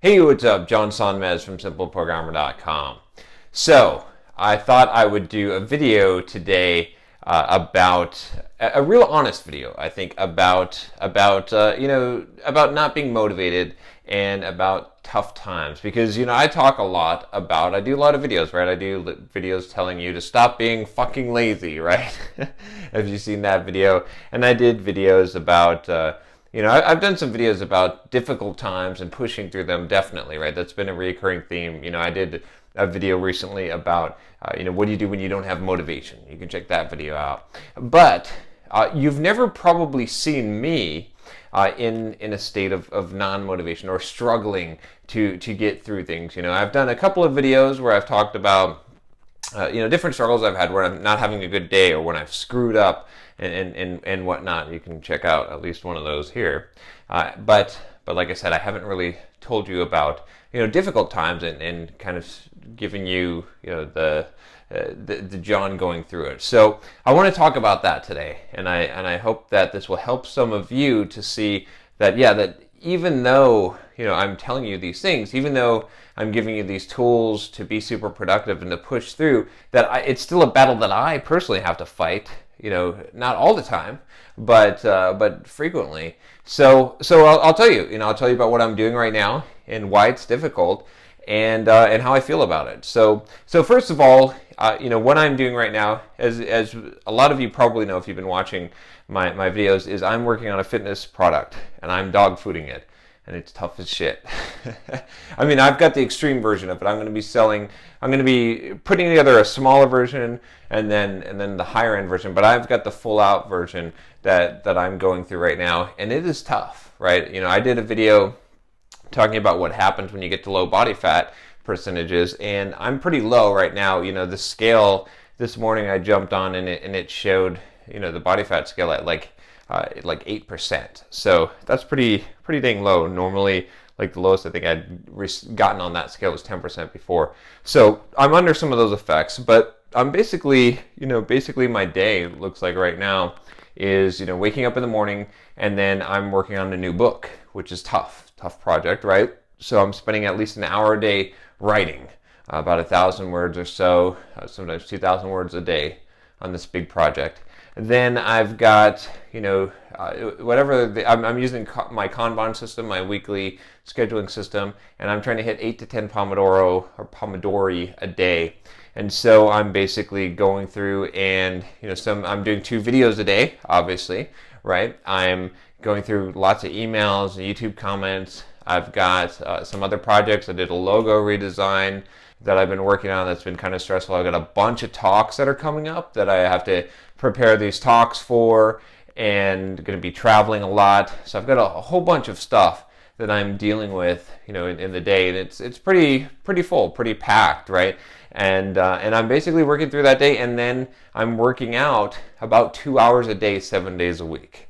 Hey, what's up? John Sonmez from simpleprogrammer.com. So, I thought I would do a video today about a real honest video. I think about not being motivated and about tough times, because I talk a lot about, I do a lot of videos, right? I do videos telling you to stop being fucking lazy, right? Have you seen that video? And I did videos about I've done some videos about difficult times and pushing through them, definitely, right? That's been a recurring theme. I did a video recently about, what do you do when you don't have motivation? You can check that video out. But you've never probably seen me in a state of non-motivation or struggling to get through things. I've done a couple of videos where I've talked about different struggles I've had where I'm not having a good day or when I've screwed up and whatnot. You can check out at least one of those here. But like I said, I haven't really told you about difficult times and kind of giving you the John going through it. So I want to talk about that today, and I hope that this will help some of you to see that that even though I'm telling you these things, even though I'm giving you these tools to be super productive and to push through, that it's still a battle that I personally have to fight. Not all the time, but frequently. So I'll tell you. I'll tell you about what I'm doing right now and why it's difficult, and how I feel about it. So first of all, what I'm doing right now, as a lot of you probably know if you've been watching my videos, is I'm working on a fitness product and I'm dog fooding it. And it's tough as shit. I mean, I've got the extreme version of it. I'm going to be putting together a smaller version and then the higher end version, but I've got the full out version that I'm going through right now, and it is tough, right? I did a video talking about what happens when you get to low body fat percentages, and I'm pretty low right now. The scale this morning I jumped on and it showed, the body fat scale at like 8%. So that's pretty dang low. Normally, like the lowest I think I'd gotten on that scale was 10% before. So I'm under some of those effects, but I'm basically my day looks like right now is, waking up in the morning, and then I'm working on a new book, which is tough project, right? So I'm spending at least an hour a day writing, about 1,000 words or so, sometimes 2,000 words a day on this big project. Then I've got, I'm using my Kanban system, my weekly scheduling system, and I'm trying to hit 8 to 10 Pomodori a day. And so I'm basically going through and, I'm doing 2 videos a day, obviously, right? I'm going through lots of emails and YouTube comments. I've got some other projects. I did a logo redesign that I've been working on that's been kind of stressful. I've got a bunch of talks that are coming up that I have to prepare these talks for, and going to be traveling a lot. So I've got a whole bunch of stuff that I'm dealing with, in the day, and it's pretty full, pretty packed, right? And I'm basically working through that day, and then I'm working out about 2 hours a day, 7 days a week,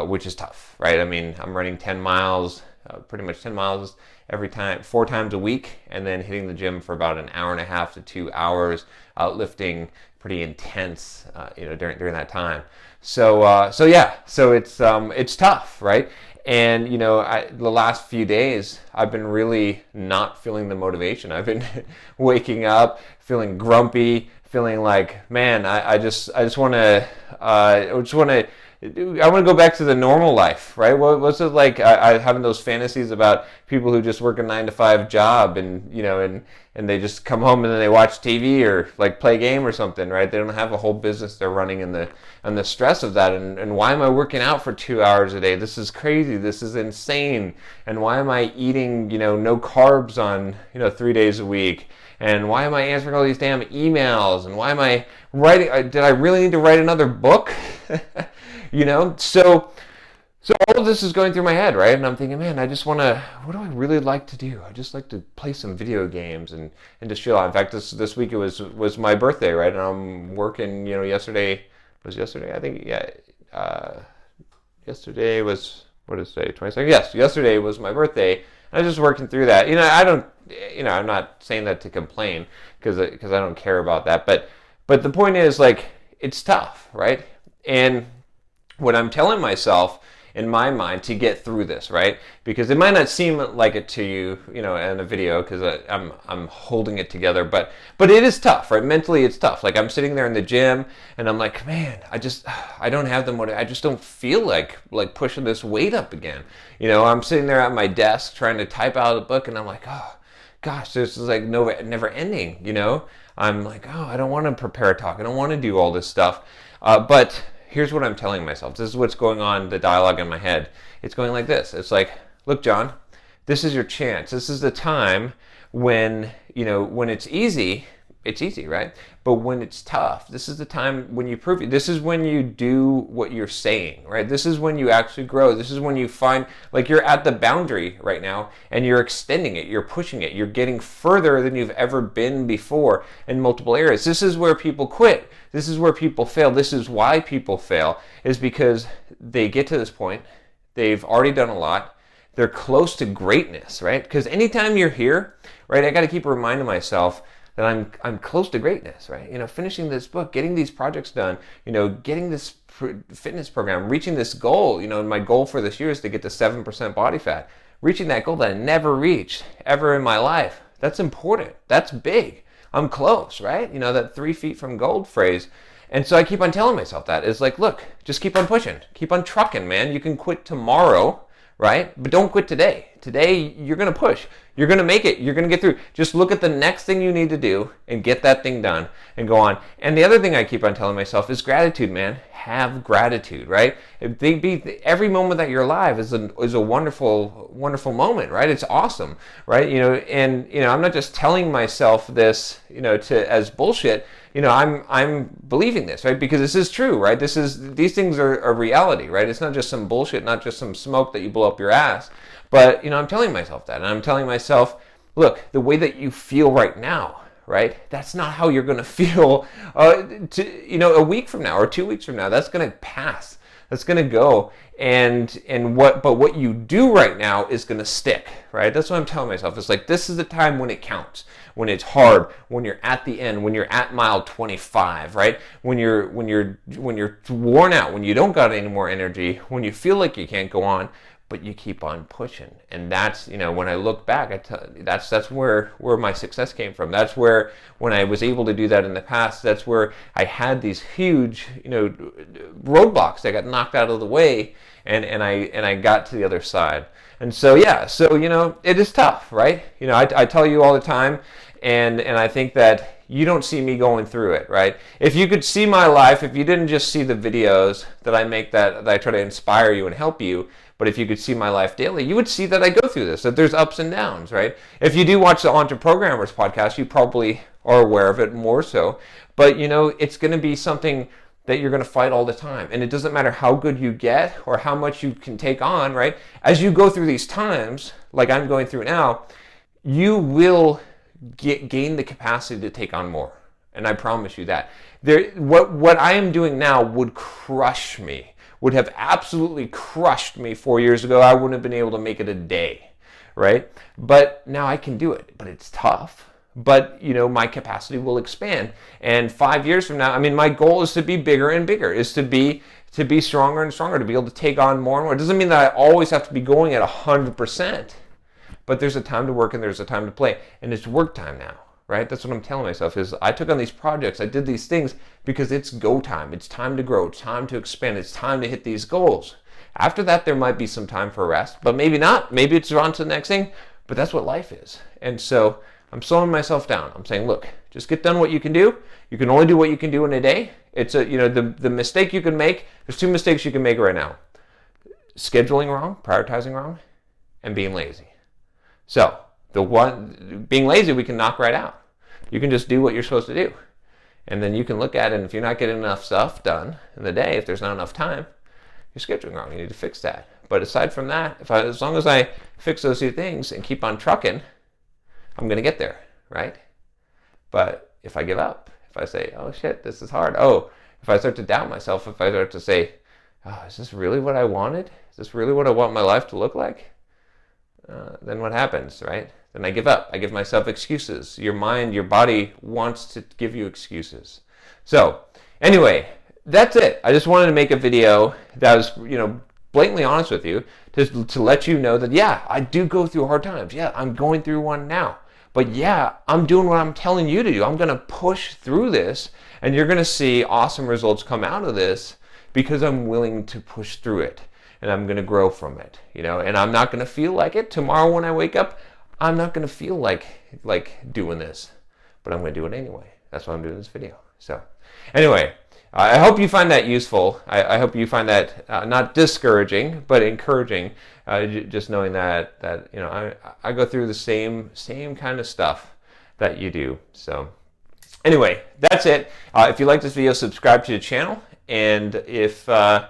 which is tough, right? I mean, I'm running 10 miles, pretty much 10 miles every time, 4 times a week, and then hitting the gym for about an hour and a half to 2 hours, lifting pretty intense, during that time. So it's tough, right? And the last few days I've been really not feeling the motivation. I've been waking up feeling grumpy, feeling like, man, I just want to go back to the normal life, right? What's it like? I having those fantasies about people who just work a 9-to-5 job, and and they just come home and then they watch TV or like play a game or something, right? They don't have a whole business they're running, and the stress of that. And why am I working out for 2 hours a day? This is crazy. This is insane. And why am I eating no carbs on 3 days a week? And why am I answering all these damn emails? And why am I writing? Did I really need to write another book? So all of this is going through my head, right? And I'm thinking, man, I just want to, what do I really like to do? I just like to play some video games and just chill out. In fact, this week it was my birthday, right? And I'm working, yesterday, I think, yesterday was, what is today, 22nd? Yes, yesterday was my birthday. I was just working through that. I'm not saying that to complain, because I don't care about that. But the point is, like, it's tough, right? And what I'm telling myself in my mind to get through this, right? Because it might not seem like it to you, in a video, because I'm holding it together, but it is tough, right? Mentally, it's tough. Like I'm sitting there in the gym, and I'm like, man, I don't have the motivation. I just don't feel like pushing this weight up again. I'm sitting there at my desk trying to type out a book, and I'm like, oh gosh, this is like never ending. I'm like, oh, I don't want to prepare a talk. I don't want to do all this stuff. But here's what I'm telling myself. This is what's going on, the dialogue in my head. It's going like this. It's like, look, John, this is your chance. This is the time when, when it's easy, right? But when it's tough, this is the time when you prove it. This is when you do what you're saying, right? This is when you actually grow. This is when you find, like, you're at the boundary right now and you're extending it, you're pushing it, you're getting further than you've ever been before in multiple areas. This is where people quit. This is where people fail. This is why people fail, is because they get to this point, they've already done a lot, they're close to greatness, right? Because anytime you're here, right, I got to keep reminding myself that I'm close to greatness, right? Finishing this book, getting these projects done, getting this fitness program, reaching this goal. My goal for this year is to get to 7% body fat. Reaching that goal that I never reached ever in my life. That's important. That's big. I'm close, right? That 3 feet from gold phrase. And so I keep on telling myself that. It's like, look, just keep on pushing. Keep on trucking, man. You can quit tomorrow, right? But don't quit today. Today, you're going to push. You're going to make it. You're going to get through. Just look at the next thing you need to do and get that thing done and go on. And the other thing I keep on telling myself is gratitude, man. Have gratitude, right? Every moment that you're alive is a wonderful, wonderful moment, right? It's awesome, right? And I'm not just telling myself this, as bullshit. I'm believing this, right? Because this is true, right? These things are a reality, right? It's not just some bullshit, not just some smoke that you blow up your ass. But, I'm telling myself that. And I'm telling myself, look, the way that you feel right now, right? That's not how you're going to feel, a week from now or 2 weeks from now. That's going to pass. That's going to go. But what you do right now is going to stick, right? That's what I'm telling myself. It's like, this is the time when it counts, when it's hard, when you're at the end, when you're at mile 25, right? When you're worn out, when you don't got any more energy, when you feel like you can't go on, but you keep on pushing. And that's, when I look back, that's where my success came from. That's where, when I was able to do that in the past, that's where I had these huge, roadblocks that got knocked out of the way, and I got to the other side. And so, yeah, it is tough, right? I tell you all the time, and I think that you don't see me going through it, right? If you could see my life, if you didn't just see the videos that I make that I try to inspire you and help you, but if you could see my life daily, you would see that I go through this, that there's ups and downs, right? If you do watch the Entre Programmers podcast, you probably are aware of it more so. But, it's going to be something that you're going to fight all the time. And it doesn't matter how good you get or how much you can take on, right? As you go through these times, like I'm going through now, you will gain the capacity to take on more. And I promise you that. What I am doing now would crush me. Would have absolutely crushed me 4 years ago. I wouldn't have been able to make it a day, right? But now I can do it. But it's tough. But, my capacity will expand. And 5 years from now, my goal is to be bigger and bigger, is to be stronger and stronger, to be able to take on more and more. It doesn't mean that I always have to be going at 100%. But there's a time to work and there's a time to play. And it's work time now. Right? That's what I'm telling myself, is I took on these projects, I did these things because it's go time. It's time to grow. It's time to expand. It's time to hit these goals. After that, there might be some time for rest, but maybe not. Maybe it's on to the next thing, but that's what life is. And so I'm slowing myself down. I'm saying, look, just get done what you can do. You can only do what you can do in a day. It's the mistake you can make. There's 2 mistakes you can make right now. Scheduling wrong, prioritizing wrong, and being lazy. So, being lazy, we can knock right out. You can just do what you're supposed to do. And then you can look at it, and if you're not getting enough stuff done in the day, if there's not enough time, you're scheduling wrong. You need to fix that. But aside from that, as long as I fix those 2 things and keep on trucking, I'm going to get there, right? But if I give up, if I say, oh shit, this is hard. If I start to doubt myself, if I start to say, oh, is this really what I wanted? Is this really what I want my life to look like? Then what happens, right? Then I give up. I give myself excuses. Your mind, your body wants to give you excuses. So, anyway, that's it. I just wanted to make a video that was, blatantly honest with you to let you know that, yeah, I do go through hard times. Yeah, I'm going through one now. But yeah, I'm doing what I'm telling you to do. I'm going to push through this, and you're going to see awesome results come out of this because I'm willing to push through it, and I'm going to grow from it, and I'm not going to feel like it. Tomorrow when I wake up, I'm not going to feel like doing this, but I'm going to do it anyway. That's why I'm doing this video. So anyway, I hope you find that useful. I hope you find that not discouraging, but encouraging. Just knowing that I go through the same kind of stuff that you do. So anyway, that's it. If you like this video, subscribe to the channel, and if you're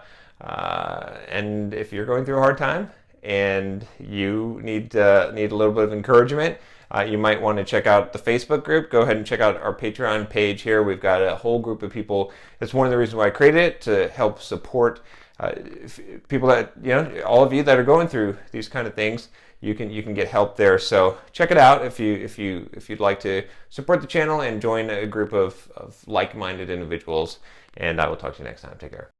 going through a hard time and you need a little bit of encouragement, you might want to check out the Facebook group. Go ahead and check out our Patreon page here. We've got a whole group of people. That's one of the reasons why I created it, to help support people that, all of you that are going through these kind of things. You can get help there. So check it out if you'd like to support the channel and join a group of like-minded individuals. And I will talk to you next time. Take care.